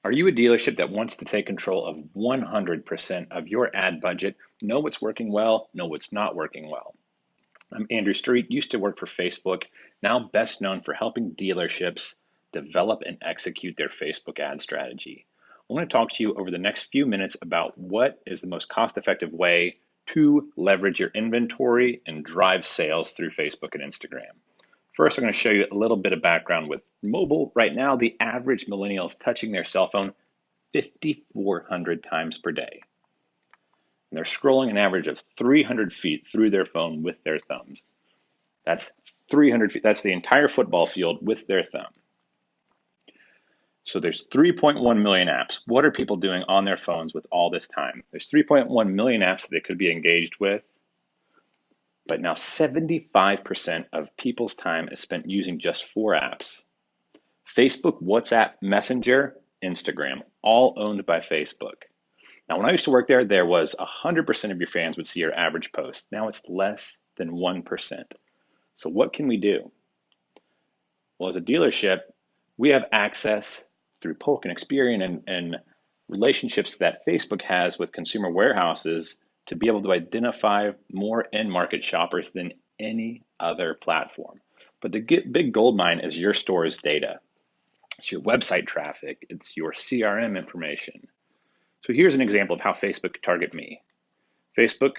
Are you a dealership that wants to take control of 100% of your ad budget, know what's working well, know what's not working well? I'm Andrew Street, used to work for Facebook, now best known for helping dealerships develop and execute their Facebook ad strategy. I want to talk to you over the next few minutes about what is the most cost-effective way to leverage your inventory and drive sales through Facebook and Instagram. First, I'm going to show you a little bit of background with mobile. Right now, the average millennial is touching their cell phone 5,400 times per day. And they're scrolling an average of 300 feet through their phone with their thumbs. That's 300 feet. That's the entire football field with their thumb. So there's 3.1 million apps. What are people doing on their phones with all this time? There's 3.1 million apps that they could be engaged with. But now 75% of people's time is spent using just 4 apps. Facebook, WhatsApp, Messenger, Instagram, all owned by Facebook. Now, when I used to work there, there was 100% of your fans would see your average post. Now it's less than 1%. So what can we do? Well, as a dealership, we have access through Polk and Experian and relationships that Facebook has with consumer warehouses to be able to identify more end market shoppers than any other platform. But the big gold mine is your store's data. It's your website traffic. It's your CRM information. So here's an example of how Facebook could target me. Facebook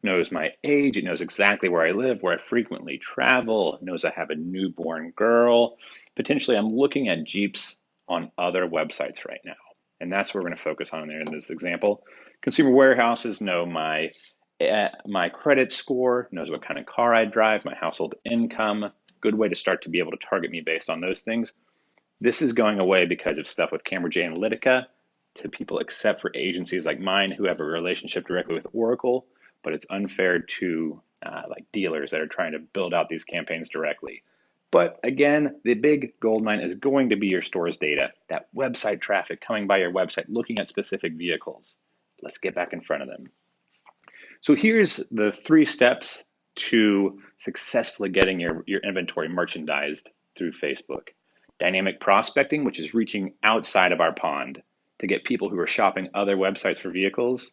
knows my age. It knows exactly where I live, where I frequently travel. It knows I have a newborn girl. Potentially, I'm looking at Jeeps on other websites right now. And that's what we're going to focus on there in this example. Consumer warehouses know my credit score, knows what kind of car I drive, my household income. Good way to start to be able to target me based on those things. This is going away because of stuff with Cambridge Analytica to people except for agencies like mine who have a relationship directly with Oracle, but it's unfair to like dealers that are trying to build out these campaigns directly. But again, the big gold mine is going to be your store's data, that website traffic coming by your website, looking at specific vehicles. Let's get back in front of them. So here's the 3 steps to successfully getting your inventory merchandised through Facebook. Dynamic prospecting, which is reaching outside of our pond to get people who are shopping other websites for vehicles.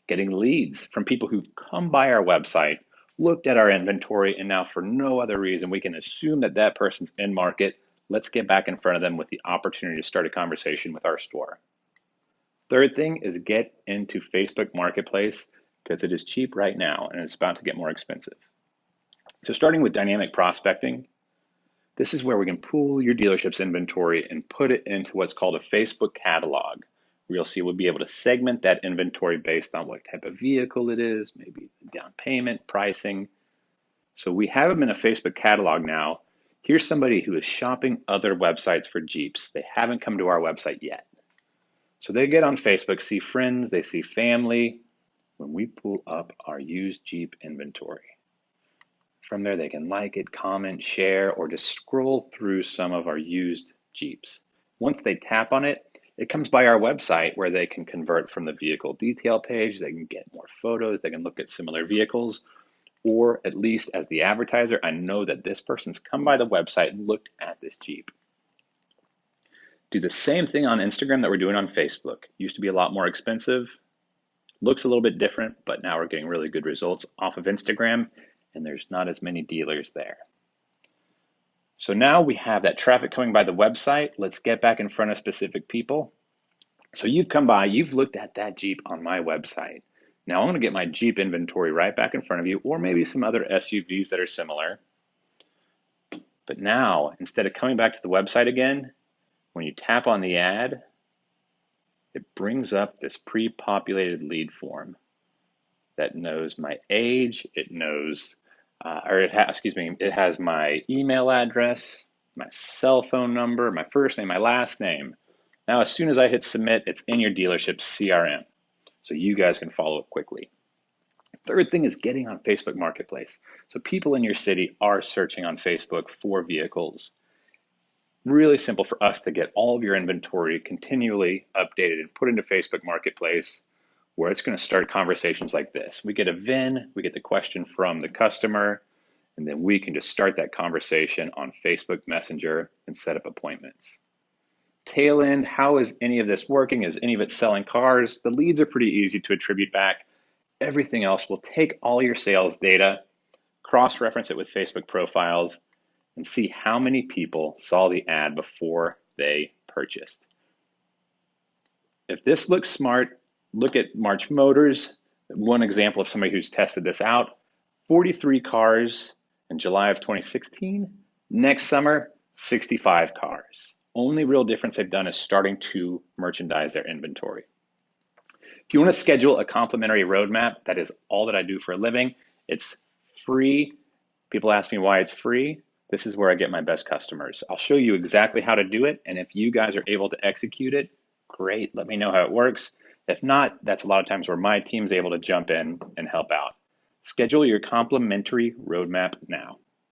Getting leads from people who've come by our website, looked at our inventory, and now for no other reason, we can assume that that person's in market. Let's get back in front of them with the opportunity to start a conversation with our store. Third thing is get into Facebook Marketplace because it is cheap right now and it's about to get more expensive. So starting with dynamic prospecting, this is where we can pool your dealership's inventory and put it into what's called a Facebook catalog. You'll see we'll be able to segment that inventory based on what type of vehicle it is, maybe the down payment, pricing. So we have them in a Facebook catalog now. Here's somebody who is shopping other websites for Jeeps. They haven't come to our website yet. So they get on Facebook, see friends, they see family. When we pull up our used Jeep inventory, from there they can like it, comment, share, or just scroll through some of our used Jeeps. Once they tap on it, it comes by our website where they can convert from the vehicle detail page, they can get more photos, they can look at similar vehicles, or at least as the advertiser, I know that this person's come by the website and looked at this Jeep. Do the same thing on Instagram that we're doing on Facebook. Used to be a lot more expensive, looks a little bit different, but now we're getting really good results off of Instagram, and there's not as many dealers there. So now we have that traffic coming by the website. Let's get back in front of specific people. So you've come by, you've looked at that Jeep on my website. Now I'm going to get my Jeep inventory right back in front of you, or maybe some other SUVs that are similar. But now, instead of coming back to the website again, when you tap on the ad, it brings up this pre-populated lead form that knows my age, it knows it has my email address, my cell phone number, my first name, my last name. Now, as soon as I hit submit, it's in your dealership's CRM, so you guys can follow up quickly. Third thing is getting on Facebook Marketplace. So people in your city are searching on Facebook for vehicles. Really simple for us to get all of your inventory continually updated and put into Facebook Marketplace, where it's going to start conversations like this. We get a VIN, we get the question from the customer, and then we can just start that conversation on Facebook Messenger and set up appointments. tail end, how is any of this working? Is any of it selling cars? The leads are pretty easy to attribute back. Everything else will take all your sales data, cross-reference it with Facebook profiles, and see how many people saw the ad before they purchased. If this looks smart, look at March Motors, one example of somebody who's tested this out. 43 cars in July of 2016. Next summer, 65 cars. Only real difference they've done is starting to merchandise their inventory. If you want to schedule a complimentary roadmap, that is all that I do for a living. It's free. People ask me why it's free. This is where I get my best customers. I'll show you exactly how to do it. And if you guys are able to execute it, great. Let me know how it works. If not, that's a lot of times where my team's able to jump in and help out. Schedule your complimentary roadmap now.